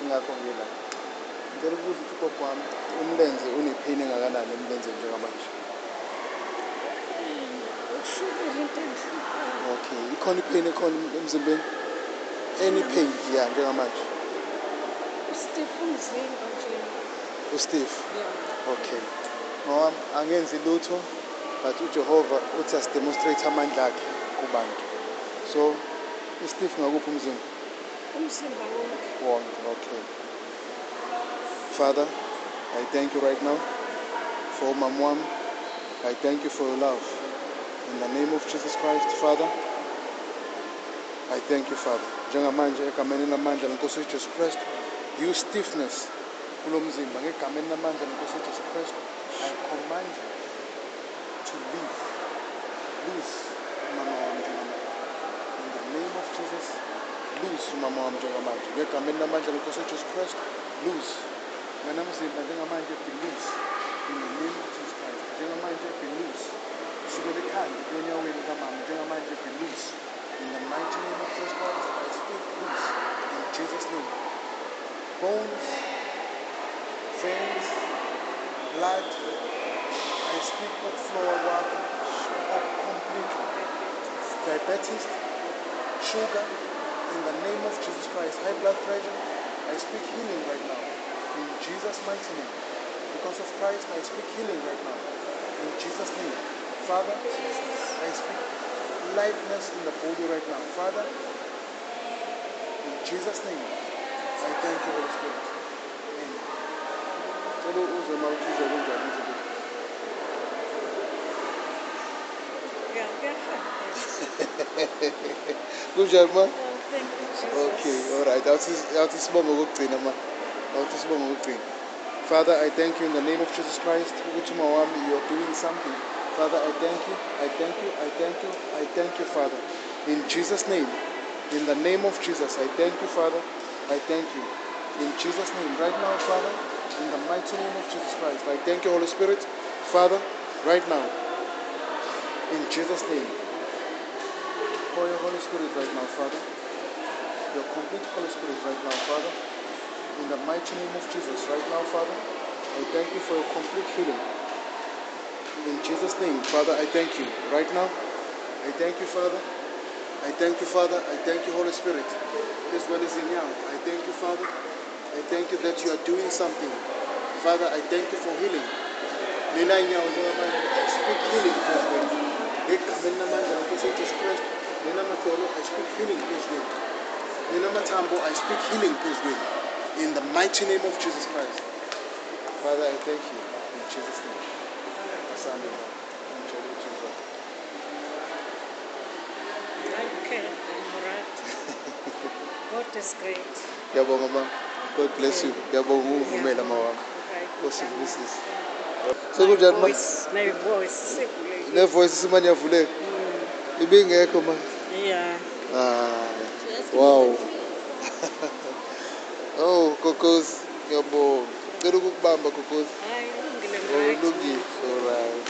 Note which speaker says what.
Speaker 1: ingakho ngila. Ngicela ukubuza ukuthi ugogo wami umlenze unepain engakanani emlenzeni njengamanje?
Speaker 2: Ushukela into engihluphayo.
Speaker 1: Okay, ikhona ipain ekhona emzimbeni? Any pain ya njengamanje?
Speaker 2: Steve umzimba nje.
Speaker 1: uSteve?
Speaker 2: Yeah.
Speaker 1: Okay. Mawami angenzi lutho but uJehova uthi asidemonstrate amandla akhe kubantu. So uSteve ngakuphi umzimba?
Speaker 2: Umzimba wonke.
Speaker 1: Wonke. Okay. Father, I thank you right now for my mom. I thank you for your love. In the name of Jesus Christ, Father, I thank you, Father. Njengamanje egameni lamandla lenkosi uJesu Kristu, you stiffness kulo mzimba ngegameni lamandla lenkosi uJesu Kristu, I command you to leave. Loose mama wami njengamanje. In the name of Jesus, loose mama wami njengamanje. Ngegameni lamandla lenkosi uJesu Kristu, loose. Wena mzimba njengamanje be loose. In the name of Jesus Christ, njengamanje be loose. Kusukela ekhanda kunyaweni kamama njengamanje be loose. In the mighty name of Jesus Christ, I speak loose. In Jesus' name. Bones, veins, blood, I speak of flow of completely. Diabetes, sugar, in the name of Jesus Christ. High blood pressure, I speak healing right now. In Jesus' mighty name. Because of Christ, I speak healing right now. In Jesus' name. Father, I speak lightness in the body right now. Father, in Jesus' name, I thank you, Holy Spirit. Amen. Tell uze mawuchiza kunjani nje.
Speaker 2: Yeah,
Speaker 1: Kunjani ma?
Speaker 2: thank you, Jesus.
Speaker 1: Okay, all right. Awuthi sibonge ukugcina ma. Awuthi sibonge ukugcina. Father, I thank you in the name of Jesus Christ. Ukuthi mawami you are doing something. Father, I thank you. I thank you. I thank you. I thank you, Father. In Jesus' name. In the name of Jesus, I thank you, Father. I thank you. In Jesus' name. Right now, Father, in the mighty name of Jesus Christ, I thank you, Holy Spirit. Father, right now. In Jesus' name. Pour your Holy Spirit right now, Father. Your complete Holy Spirit right now, Father. In the mighty name of Jesus, right now, Father, I thank you for your complete healing. In Jesus' name, Father, I thank you. Right now, I thank you, Father. I thank you, Father. I thank you, Holy Spirit. As well as in now, I thank you, Father. I thank you that you are doing something. Father, I thank you for healing. I speak healing, President. I speak healing, President. I speak healing, President. In the mighty name of Jesus Christ. Father, I thank you. In Jesus' name. Asante Baba. Ngicela ukuthi
Speaker 2: Okay, I'm alright. God is great.
Speaker 1: ngiyabonga ma. God bless you. Ngiyabonga ungivumela ma wami.
Speaker 2: Right.
Speaker 1: Kosibusise.
Speaker 2: My
Speaker 1: Sekunjani ma?
Speaker 2: voice, sivulekile.
Speaker 1: Ne voice simanje yavuleka. Ibingekho ma.
Speaker 2: Yeah.
Speaker 1: Ah. Wow. Oh, Kokosi. Ngiyabonga. Ngicela ukukubamba Kokosi.
Speaker 2: Hayi, ilungile,
Speaker 1: Oh,
Speaker 2: right.
Speaker 1: ulungile. All right.